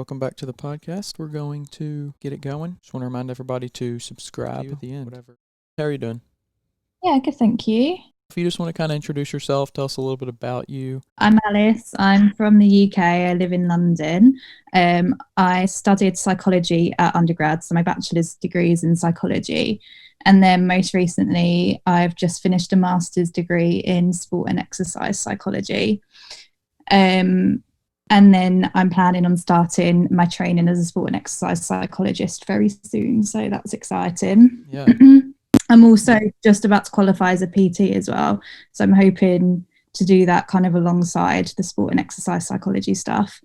Welcome back to the podcast. We're going to get it going. Just want to remind everybody to subscribe at the end. Whatever. How are you doing? Yeah, good, thank you. If you just want to kind of introduce yourself, tell us a little bit about you. I'm Alice. I'm from the UK. I live in London. I studied psychology at undergrad, so my bachelor's degree is in psychology. And then most recently, I've just finished a master's degree in sport and exercise psychology. And then I'm planning on starting my training as a sport and exercise psychologist very soon. So that's exciting. Yeah. I'm also just about to qualify as a PT as well. So I'm hoping to do that kind of alongside the sport and exercise psychology stuff.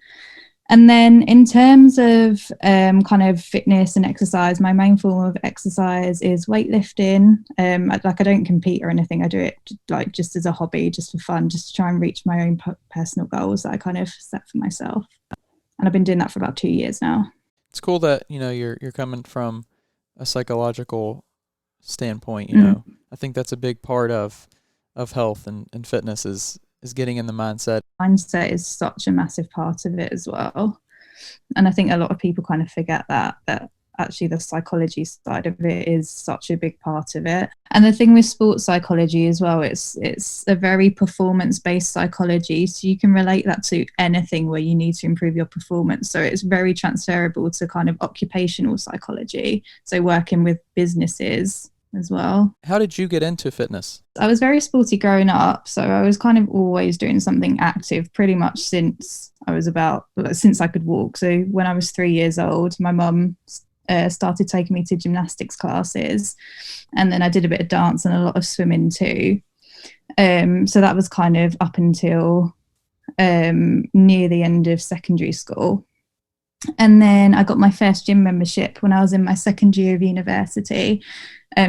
And then in terms of kind of fitness and exercise, my main form of exercise is weightlifting. I don't compete or anything. I do it like just as a hobby, just for fun, just to try and reach my own personal goals that I kind of set for myself. And I've been doing that for about 2 years now. It's cool that, you're coming from a psychological standpoint, I think that's a big part of health and fitness is getting in the mindset. Mindset is such a massive part of it as well. And I think a lot of people kind of forget that actually the psychology side of it is such a big part of it. And the thing with sports psychology as well, it's a very performance-based psychology. So you can relate that to anything where you need to improve your performance. So it's very transferable to kind of occupational psychology. So working with businesses as well. How did you get into fitness? I was very sporty growing up, so I was kind of always doing something active pretty much since I could walk. So when I was 3 years old, my mum started taking me to gymnastics classes, and then I did a bit of dance and a lot of swimming too. So that was kind of up until near the end of secondary school. And then I got my first gym membership when I was in my second year of university.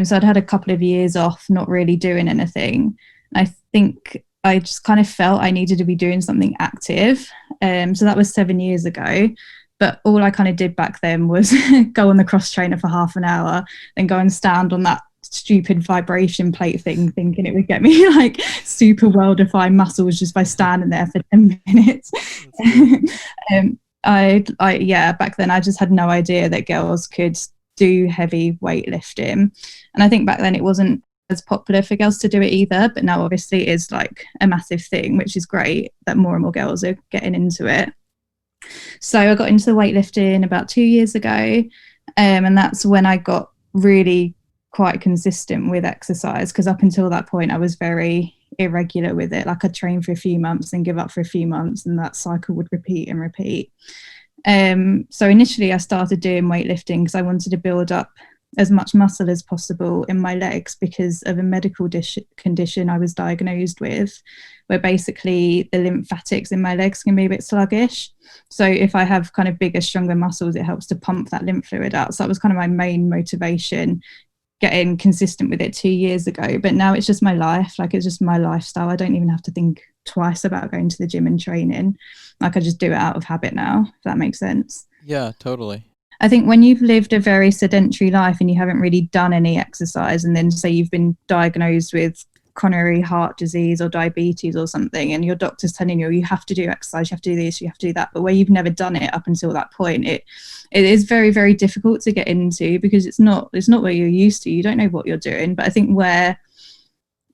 So I'd had a couple of years off, not really doing anything. I think I just kind of felt I needed to be doing something active. So that was 7 years ago. But all I kind of did back then was go on the cross trainer for half an hour, then go and stand on that stupid vibration plate thing, thinking it would get me like super well-defined muscles just by standing there for 10 minutes. Back then I just had no idea that girls could do heavy weightlifting. And I think back then it wasn't as popular for girls to do it either, but now obviously it is like a massive thing, which is great that more and more girls are getting into it. So I got into weightlifting about 2 years ago, and that's when I got really quite consistent with exercise, because up until that point I was very irregular with it. Like I'd train for a few months and give up for a few months, and that cycle would repeat and repeat. So initially I started doing weightlifting because I wanted to build up as much muscle as possible in my legs because of a medical condition I was diagnosed with, where basically the lymphatics in my legs can be a bit sluggish. So if I have kind of bigger, stronger muscles, it helps to pump that lymph fluid out. So that was kind of my main motivation, getting consistent with it 2 years ago. But now it's just my life. Like it's just my lifestyle. I don't even have to think twice about going to the gym and training. Like I just do it out of habit now, if that makes sense. Yeah, totally. I think when you've lived a very sedentary life and you haven't really done any exercise, and then say you've been diagnosed with coronary heart disease or diabetes or something, and your doctor's telling you have to do exercise, you have to do this, you have to do that, but where you've never done it up until that point, it is very, very difficult to get into because it's not where you're used to. You don't know what you're doing. But I think where,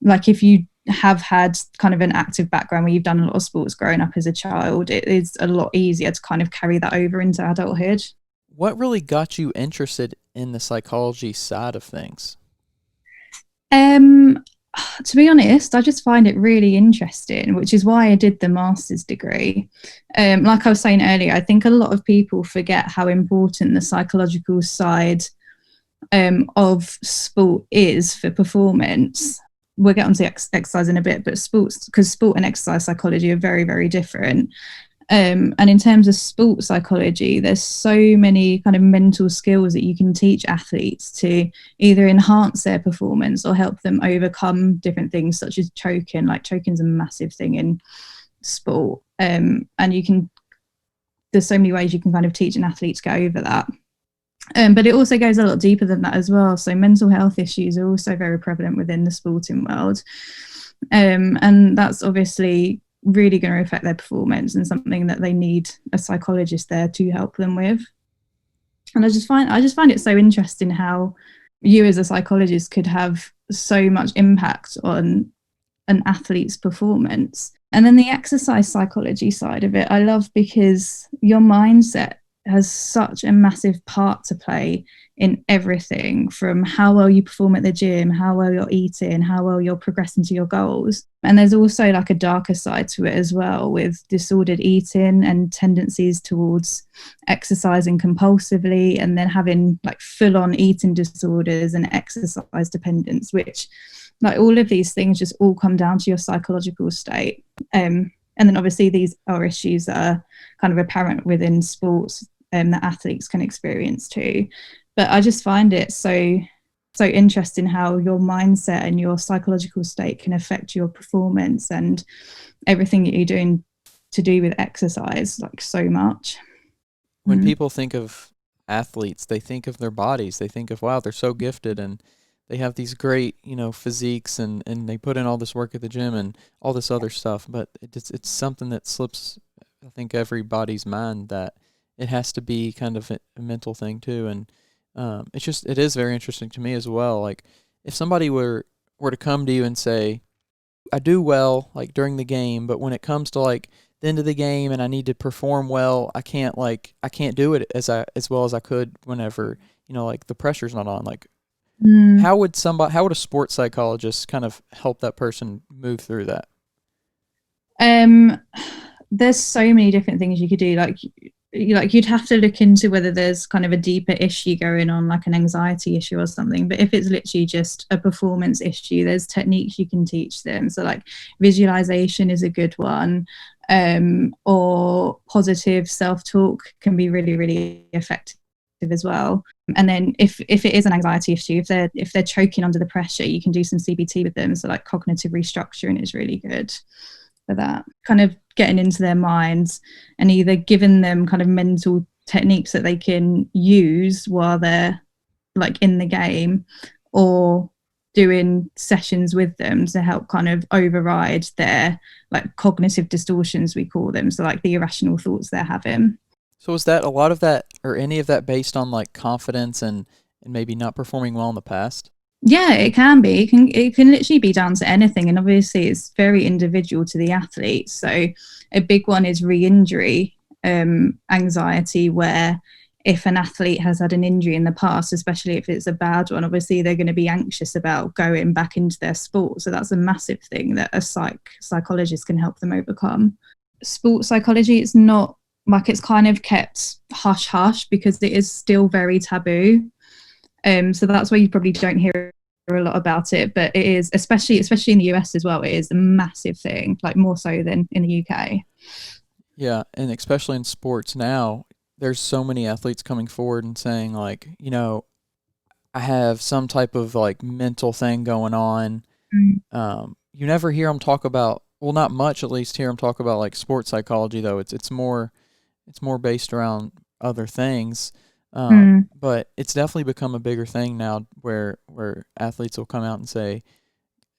like, if you have had kind of an active background where you've done a lot of sports growing up as a child, it is a lot easier to kind of carry that over into adulthood. What really got you interested in the psychology side of things? To be honest, I just find it really interesting, which is why I did the master's degree. Like I was saying earlier, I think a lot of people forget how important the psychological side of sport is for performance. We'll get onto exercise in a bit, but sport and exercise psychology are very, very different. And in terms of sports psychology, there's so many kind of mental skills that you can teach athletes to either enhance their performance or help them overcome different things such as choking. Like choking's a massive thing in sport. And there's so many ways you can kind of teach an athlete to get over that. But it also goes a lot deeper than that as well. So mental health issues are also very prevalent within the sporting world. And that's obviously really going to affect their performance, and something that they need a psychologist there to help them with. And I just find it so interesting how you as a psychologist could have so much impact on an athlete's performance. And then the exercise psychology side of it, I love, because your mindset has such a massive part to play in everything, from how well you perform at the gym, how well you're eating, how well you're progressing to your goals. And there's also like a darker side to it as well, with disordered eating and tendencies towards exercising compulsively, and then having like full-on eating disorders and exercise dependence, which, like, all of these things just all come down to your psychological state. And then obviously these are issues that are kind of apparent within sports that athletes can experience too. But I just find it so interesting how your mindset and your psychological state can affect your performance and everything that you're doing to do with exercise, like, so much. When people think of athletes, they think of their bodies. They think of, wow, they're so gifted and they have these great, physiques, and they put in all this work at the gym and all this other stuff. But it's something that slips, I think, everybody's mind, that it has to be kind of a mental thing too. And it is very interesting to me as well. Like, if somebody were to come to you and say, I do well like during the game, but when it comes to like the end of the game and I need to perform well, I can't do it as well as I could whenever, like the pressure's not on. Like, how would a sports psychologist kind of help that person move through that? There's so many different things you could do. Like you'd have to look into whether there's kind of a deeper issue going on, like an anxiety issue or something. But if it's literally just a performance issue, there's techniques you can teach them. So like visualization is a good one, or positive self-talk can be really, really effective as well. And then if it is an anxiety issue, if they're choking under the pressure, you can do some CBT with them. So like cognitive restructuring is really good for that, kind of getting into their minds and either giving them kind of mental techniques that they can use while they're like in the game, or doing sessions with them to help kind of override their like cognitive distortions, we call them, so like the irrational thoughts they're having. So is that a lot of that, or any of that, based on like confidence and maybe not performing well in the past? Yeah, it can be. It can literally be down to anything, and obviously it's very individual to the athlete. So a big one is re-injury anxiety, where if an athlete has had an injury in the past, especially if it's a bad one, obviously they're going to be anxious about going back into their sport. So that's a massive thing that a psychologist can help them overcome. Sports psychology, it's not like, it's kind of kept hush hush because it is still very taboo. So that's why you probably don't hear a lot about it, but it is, especially in the US as well, it is a massive thing, like more so than in the UK. Yeah, and especially in sports now, there's so many athletes coming forward and saying like, I have some type of like mental thing going on. You never hear them talk about, well, not much at least, hear them talk about like sports psychology though. It's more based around other things. But it's definitely become a bigger thing now, where athletes will come out and say,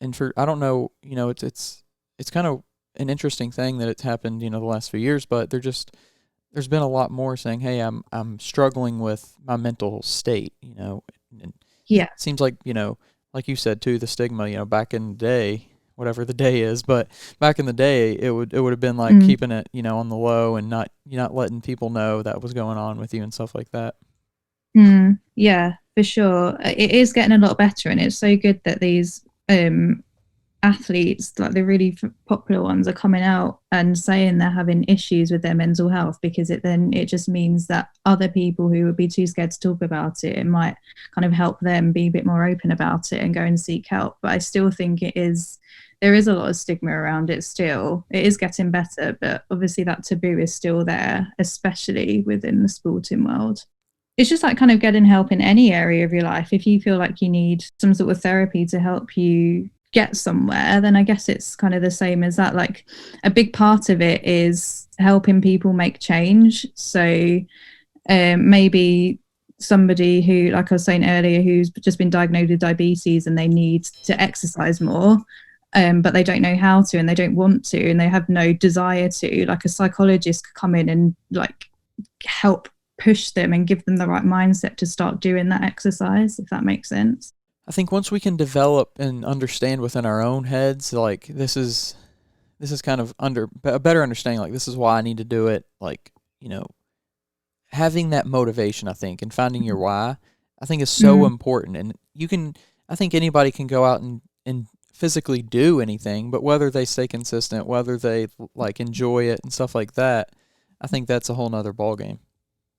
and for, I don't know, it's kind of an interesting thing that it's happened, the last few years, but there's been a lot more saying, hey, I'm struggling with my mental state, and yeah, it seems like, like you said too, the stigma, back in the day, whatever the day is, but back in the day, it would have been like keeping it, on the low, and not letting people know that was going on with you and stuff like that. Yeah, for sure. It is getting a lot better, and it's so good that these athletes, like the really popular ones, are coming out and saying they're having issues with their mental health, because it just means that other people who would be too scared to talk about it might kind of help them be a bit more open about it and go and seek help. But I still think there is a lot of stigma around it still. It is getting better, but obviously that taboo is still there, especially within the sporting world. It's just like kind of getting help in any area of your life. If you feel like you need some sort of therapy to help you get somewhere, then I guess it's kind of the same as that. Like, a big part of it is helping people make change. So maybe somebody who, like I was saying earlier, who's just been diagnosed with diabetes and they need to exercise more, but they don't know how to, and they don't want to, and they have no desire to. Like a psychologist could come in and like help push them and give them the right mindset to start doing that exercise, if that makes sense. I think once we can develop and understand within our own heads, like this is kind of under a better understanding, like this is why I need to do it, like, you know, having that motivation, I think, and finding your why, I think is so important. And I think anybody can go out and physically do anything, but whether they stay consistent, whether they like enjoy it and stuff like that, I think that's a whole nother ballgame.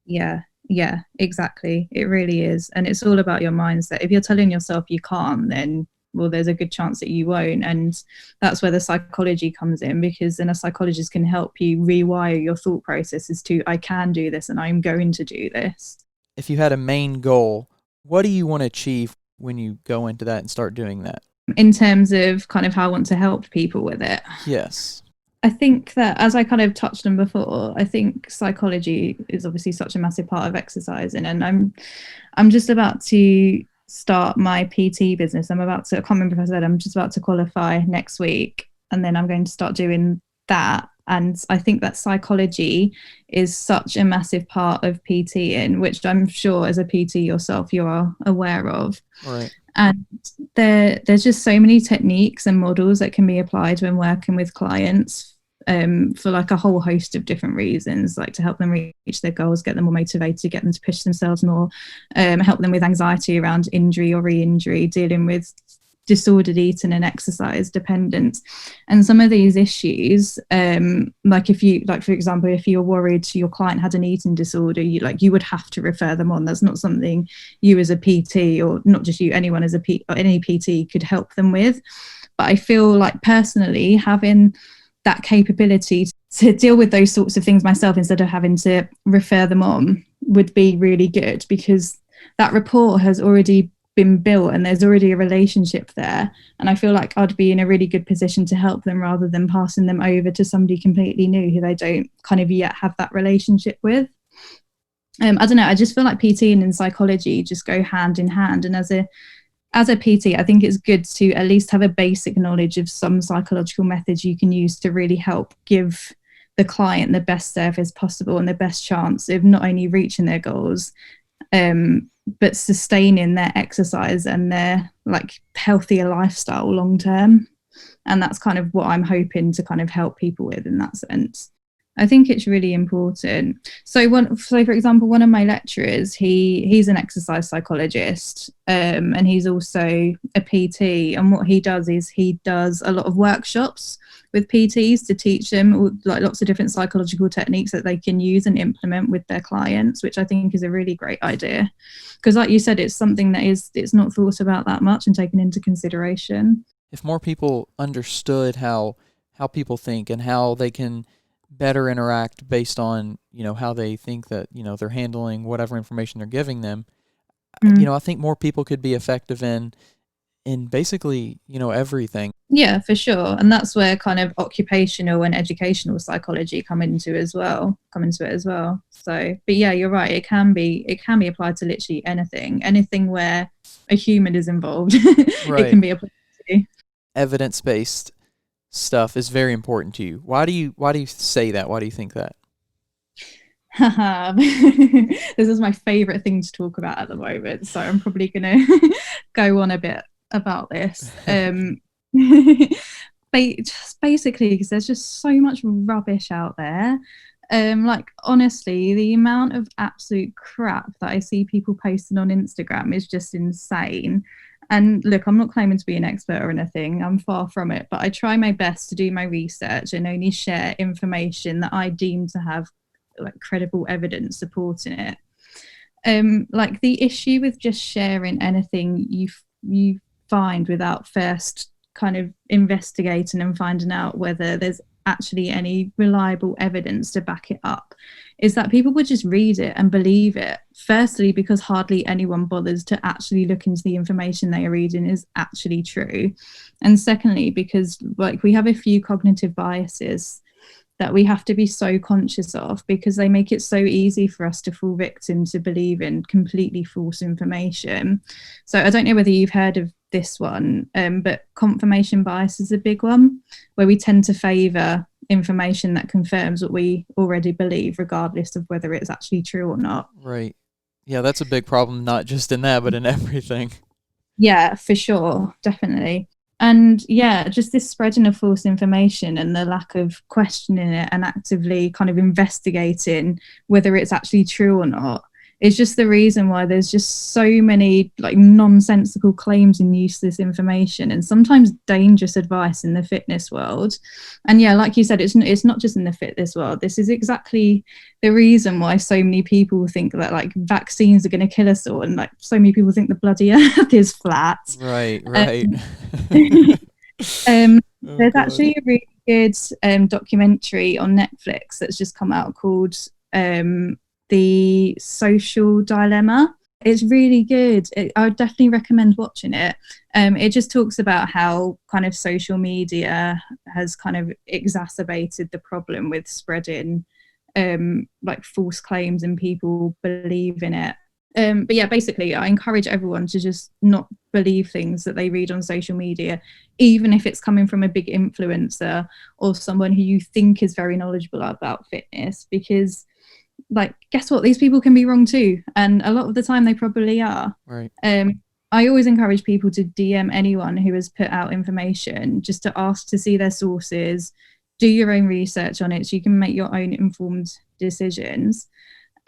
Yeah, exactly. It really is. And it's all about your mindset. If you're telling yourself you can't, then well, there's a good chance that you won't. And that's where the psychology comes in, because then a psychologist can help you rewire your thought processes to, I can do this and I'm going to do this. If you had a main goal, what do you want to achieve when you go into that and start doing that? In terms of kind of how I want to help people with it. Yes. I think that, as I kind of touched on before, I think psychology is obviously such a massive part of exercising, and I'm just about to start my PT business. I can't remember if I said, I'm just about to qualify next week, and then I'm going to start doing that. And I think that psychology is such a massive part of PTing, which I'm sure as a PT yourself you are aware of. Right. And there's just so many techniques and models that can be applied when working with clients, for like a whole host of different reasons, like to help them reach their goals, get them more motivated, get them to push themselves more, help them with anxiety around injury or re-injury, dealing with disordered eating and exercise dependence. And some of these issues, like if you, like for example, if you're worried your client had an eating disorder, you would have to refer them on. That's not something you as a PT, or not just you, anyone as any PT could help them with. But I feel like personally having that capability to deal with those sorts of things myself instead of having to refer them on would be really good, because that rapport has already been built and there's already a relationship there. And I feel like I'd be in a really good position to help them, rather than passing them over to somebody completely new who they don't kind of yet have that relationship with. I don't know, I just feel like PT and psychology just go hand in hand. And as a PT, I think it's good to at least have a basic knowledge of some psychological methods you can use to really help give the client the best service possible and the best chance of not only reaching their goals, but sustaining their exercise and their like healthier lifestyle long term. And that's kind of what I'm hoping to kind of help people with in that sense. I think it's really important. So for example, one of my lecturers, he's an exercise psychologist, and he's also a PT. And what he does is he does a lot of workshops with PTs to teach them like lots of different psychological techniques that they can use and implement with their clients, which I think is a really great idea. Because like you said, it's something that it's not thought about that much and taken into consideration. If more people understood how people think and how they can better interact based on, you know, how they think that, you know, they're handling whatever information they're giving them, you know, I think more people could be effective in basically, you know, everything. Yeah, for sure. And that's where kind of occupational and educational psychology come into it as well. So, but yeah, you're right. It can be applied to literally anything where a human is involved. Right. It can be applied to. Evidence-based stuff is very important to you. Why do you say that? Why do you think that? This is my favorite thing to talk about at the moment, so I'm probably gonna go on a bit about this. Just basically because there's just so much rubbish out there. Like honestly, the amount of absolute crap that I see people posting on Instagram is just insane. And look, I'm not claiming to be an expert or anything. I'm far from it, but I try my best to do my research and only share information that I deem to have like credible evidence supporting it. Like the issue with just sharing anything you find without first kind of investigating and finding out whether there's actually any reliable evidence to back it up is that people would just read it and believe it. Firstly, because hardly anyone bothers to actually look into the information they are reading is actually true. And secondly, because like we have a few cognitive biases that we have to be so conscious of, because they make it so easy for us to fall victim to believe in completely false information. So I don't know whether you've heard of this one, but confirmation bias is a big one, where we tend to favour information that confirms what we already believe, regardless of whether it's actually true or not. Right. Yeah, that's a big problem, not just in that, but in everything. Yeah, for sure, definitely. And yeah, just this spreading of false information and the lack of questioning it and actively kind of investigating whether it's actually true or not is just the reason why there's just so many like nonsensical claims and useless information and sometimes dangerous advice in the fitness world. And yeah, like you said, it's not just in the fitness world. This is exactly the reason why so many people think that like vaccines are going to kill us all, and like so many people think the bloody earth is flat. Right, right. Oh There's god. actually a really good documentary on Netflix that's just come out called The Social Dilemma. It's really good. I would definitely recommend watching it. It just talks about how kind of social media has kind of exacerbated the problem with spreading like false claims and people believe in it. But yeah, basically, I encourage everyone to just not believe things that they read on social media, even if it's coming from a big influencer or someone who you think is very knowledgeable about fitness, because like, guess what? These people can be wrong too. And a lot of the time they probably are. Right. I always encourage people to DM anyone who has put out information just to ask to see their sources, do your own research on it so you can make your own informed decisions.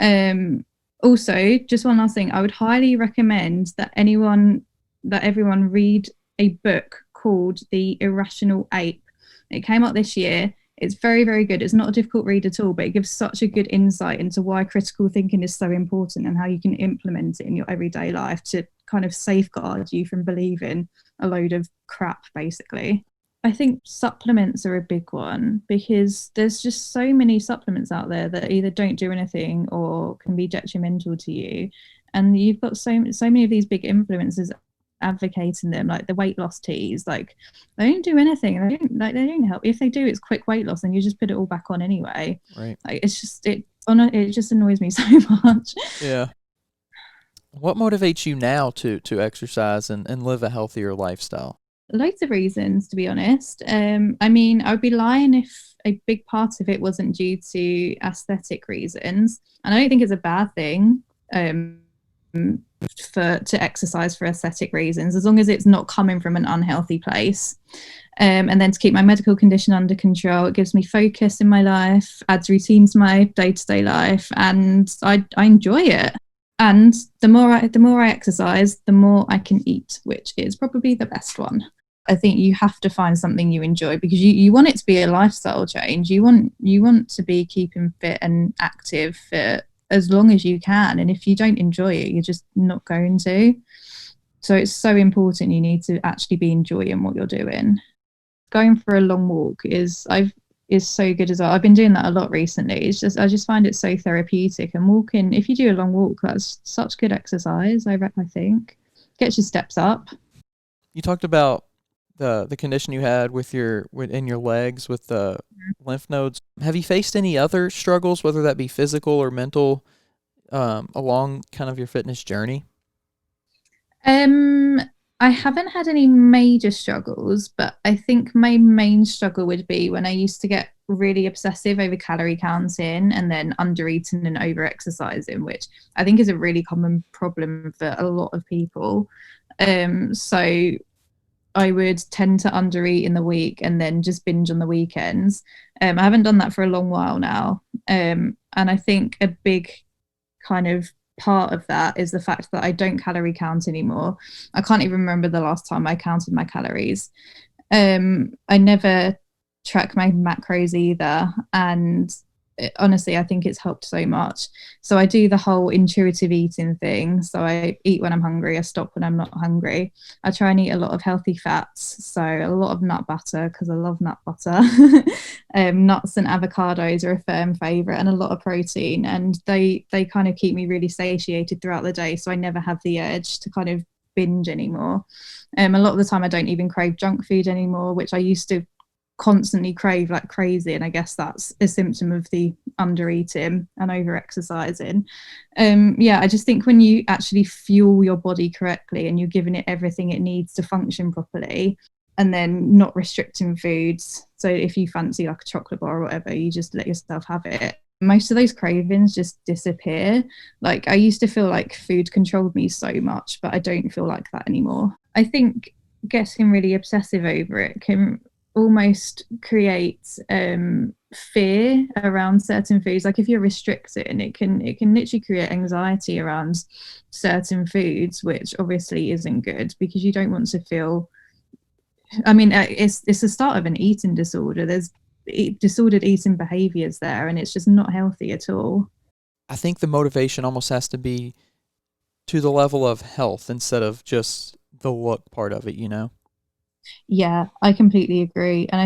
Also, just one last thing, I would highly recommend that everyone read a book called The Irrational Ape. It came out this year. It's very, very good. It's not a difficult read at all, but it gives such a good insight into why critical thinking is so important and how you can implement it in your everyday life to kind of safeguard you from believing a load of crap, basically. I think supplements are a big one because there's just so many supplements out there that either don't do anything or can be detrimental to you. And you've got so many of these big influencers advocating them, like the weight loss teas. Like they don't do anything. They don't help. If they do, it's quick weight loss, and you just put it all back on anyway. Right. Like it just annoys me so much. Yeah. What motivates you now to exercise and live a healthier lifestyle? Loads of reasons, to be honest. I mean, I would be lying if a big part of it wasn't due to aesthetic reasons, and I don't think it's a bad thing to exercise for aesthetic reasons, as long as it's not coming from an unhealthy place. And then to keep my medical condition under control, it gives me focus in my life, adds routine to my day-to-day life, and I enjoy it. And the more I exercise, the more I can eat, which is probably the best one. I think you have to find something you enjoy because you want it to be a lifestyle change. You want to be keeping fit and active for as long as you can. And if you don't enjoy it, you're just not going to. So it's so important. You need to actually be enjoying what you're doing. Going for a long walk is so good as well. I've been doing that a lot recently. I just find it so therapeutic. And walking, if you do a long walk, that's such good exercise. I think gets your steps up. You talked about the condition you had in your legs with the lymph nodes. Have you faced any other struggles, whether that be physical or mental, along kind of your fitness journey? I haven't had any major struggles, but I think my main struggle would be when I used to get really obsessive over calorie counting and then under eating and over exercising, which I think is a really common problem for a lot of people. So I would tend to undereat in the week and then just binge on the weekends. I haven't done that for a long while now. And I think a big kind of part of that is the fact that I don't calorie count anymore. I can't even remember the last time I counted my calories. I never track my macros either. And honestly, I think it's helped so much. So I do the whole intuitive eating thing. So I eat when I'm hungry, I stop when I'm not hungry. I try and eat a lot of healthy fats, so a lot of nut butter because I love nut butter. Nuts and avocados are a firm favorite, and a lot of protein, and they kind of keep me really satiated throughout the day, so I never have the urge to kind of binge anymore. A lot of the time I don't even crave junk food anymore, which I used to constantly crave like crazy, and I guess that's a symptom of the under eating and over exercising. Yeah, I just think when you actually fuel your body correctly and you're giving it everything it needs to function properly, and then not restricting foods, so if you fancy like a chocolate bar or whatever, you just let yourself have it, most of those cravings just disappear. Like I used to feel like food controlled me so much, but I don't feel like that anymore. I think getting really obsessive over it can almost create fear around certain foods. Like if you're restricting, it can literally create anxiety around certain foods, which obviously isn't good because you don't want to feel. I mean, it's the start of an eating disorder. There's disordered eating behaviors there, and it's just not healthy at all. I think the motivation almost has to be to the level of health instead of just the look part of it, you know? Yeah, I completely agree. And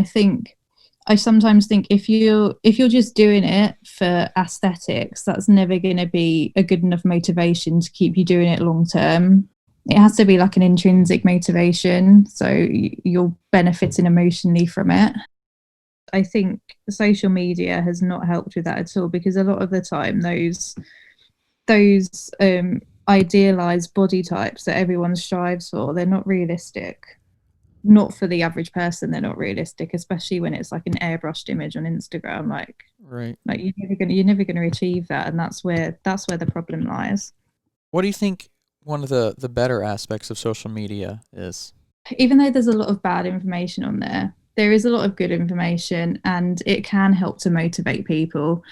I sometimes think if you're just doing it for aesthetics, that's never going to be a good enough motivation to keep you doing it long term. It has to be like an intrinsic motivation, so you're benefiting emotionally from it. I think social media has not helped with that at all, because a lot of the time those idealized body types that everyone strives for, they're not realistic. Not for the average person, they're not realistic, especially when it's like an airbrushed image on Instagram. Right. Like you're never gonna achieve that, and that's where the problem lies. What do you think one of the better aspects of social media is? Even though there's a lot of bad information on there, there is a lot of good information, and it can help to motivate people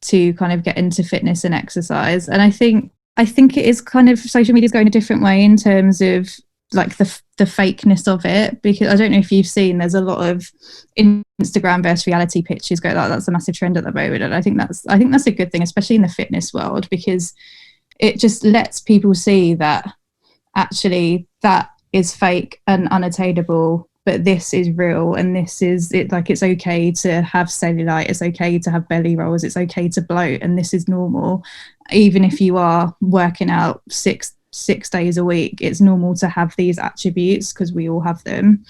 to kind of get into fitness and exercise. And I think it is kind of, social media is going a different way in terms of like the fakeness of it, because I don't know if you've seen, there's a lot of Instagram versus reality pictures go, that's a massive trend at the moment, and I think that's a good thing, especially in the fitness world, because it just lets people see that actually that is fake and unattainable, but this is real, and this is it. Like it's okay to have cellulite, it's okay to have belly rolls, it's okay to bloat, and this is normal. Even if you are working out six days a week, it's normal to have these attributes because we all have them.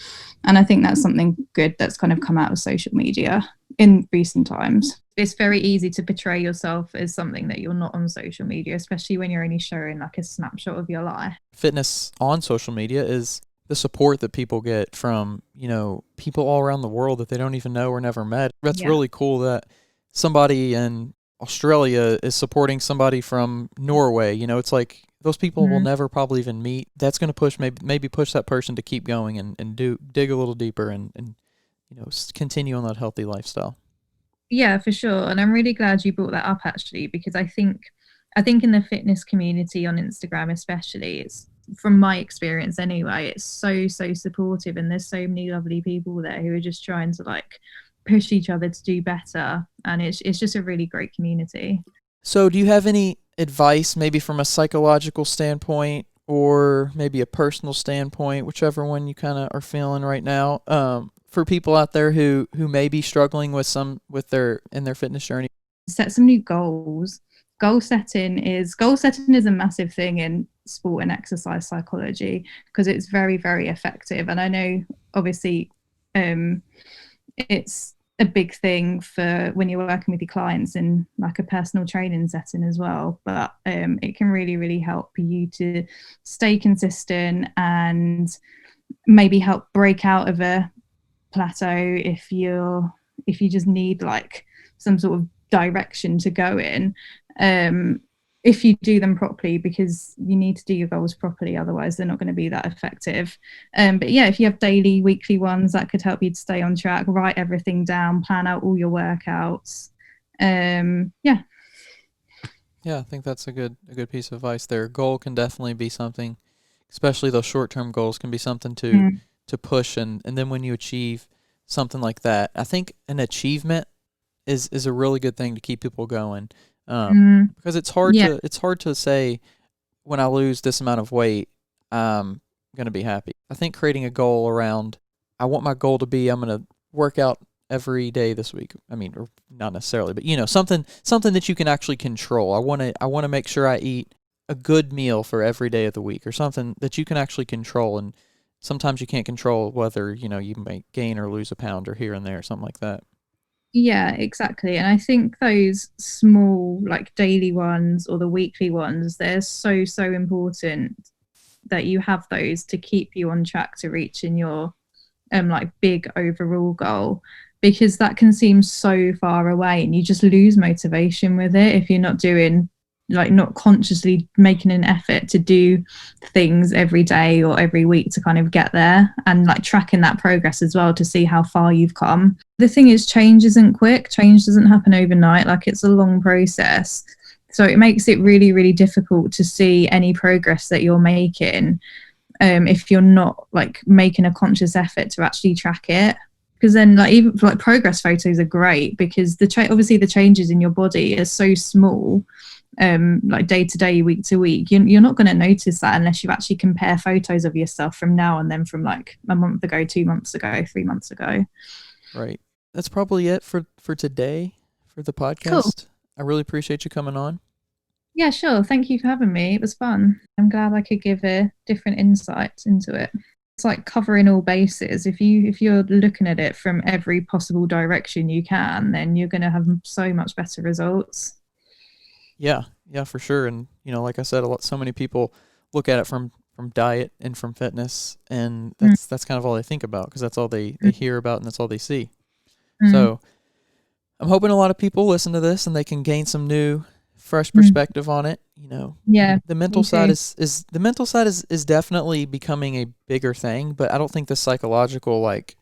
And I think that's something good that's kind of come out of social media in recent times. It's very easy to portray yourself as something that you're not on social media, especially when you're only showing like a snapshot of your life. Fitness on social media is the support that people get from, people all around the world that they don't even know or never met. That's Yeah. really cool that somebody in Australia is supporting somebody from Norway. It's like those people will never probably even meet. That's going to push maybe push that person to keep going and dig a little deeper and continue on that healthy lifestyle. Yeah, for sure. And I'm really glad you brought that up actually, because I think in the fitness community on Instagram especially, it's, from my experience anyway, it's so supportive, and there's so many lovely people there who are just trying to like push each other to do better, and it's just a really great community. So, do you have any advice, maybe from a psychological standpoint or maybe a personal standpoint, whichever one you kind of are feeling right now, for people out there who may be struggling with their fitness journey? Set some new goals. Goal setting is a massive thing in sport and exercise psychology, because it's very, very effective. And I know obviously it's a big thing for when you're working with your clients in like a personal training setting as well, but it can really, really help you to stay consistent and maybe help break out of a plateau if you just need like some sort of direction to go in, if you do them properly, because you need to do your goals properly, otherwise they're not going to be that effective. But yeah, if you have daily, weekly ones, that could help you to stay on track, write everything down, plan out all your workouts. Yeah. Yeah, I think that's a good piece of advice there. Goal can definitely be something, especially those short-term goals can be something Mm. to push, and then when you achieve something like that, I think an achievement is a really good thing to keep people going. Mm. Because Yeah. it's hard to say when I lose this amount of weight, I'm gonna be happy. I think creating a goal around, I want my goal to be I'm gonna work out every day this week. I mean, or not necessarily, but something that you can actually control. I wanna make sure I eat a good meal for every day of the week, or something that you can actually control, and sometimes you can't control whether, you may gain or lose a pound or here and there, something like that. Yeah, exactly. And I think those small, like daily ones or the weekly ones, they're so, so important that you have those to keep you on track to reaching your like big overall goal, because that can seem so far away and you just lose motivation with it if you're not doing, like, not consciously making an effort to do things every day or every week to kind of get there, and like tracking that progress as well to see how far you've come. The thing is, change isn't quick, change doesn't happen overnight, like it's a long process. So it makes it really, really difficult to see any progress that you're making if you're not like making a conscious effort to actually track it. Because then, like, even like progress photos are great because obviously the changes in your body are so small, like day to day, week to week. You're not going to notice that unless you actually compare photos of yourself from now and then, from like a month ago, 2 months ago, 3 months ago. Right. That's probably it for today for the Cool. podcast. I really appreciate you coming on. Yeah, sure. Thank you for having me. It was fun. I'm glad I could give a different insight into it. It's like covering all bases. If you're looking at it from every possible direction you can, then you're going to have so much better results. Yeah, yeah, for sure. And like I said, so many people look at it from diet and from fitness, and Mm, that's kind of all they think about because that's all they mm, hear about and that's all they see. mm, So I'm hoping a lot of people listen to this and they can gain some new, fresh mm. perspective on it. Yeah, The mental me side too. is definitely becoming a bigger thing, but I don't think the psychological, like,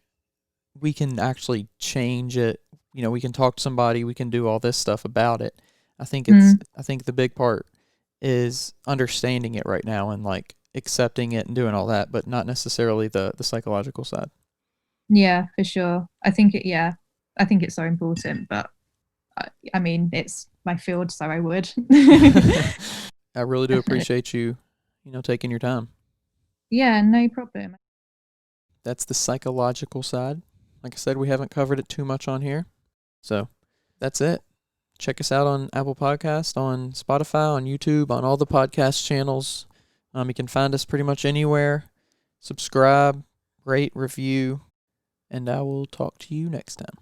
we can actually change it. We can talk to somebody, we can do all this stuff about it. Mm, I think the big part is understanding it right now and like accepting it and doing all that, but not necessarily the psychological side. yeah, for sure. Yeah, I think it's so important, but I mean, it's my field, so I would. I really do Definitely. appreciate you, taking your time. Yeah, no problem. That's the psychological side. Like I said, we haven't covered it too much on here. So that's it. Check us out on Apple Podcast, on Spotify, on YouTube, on all the podcast channels. You can find us pretty much anywhere. Subscribe, rate, review, and I will talk to you next time.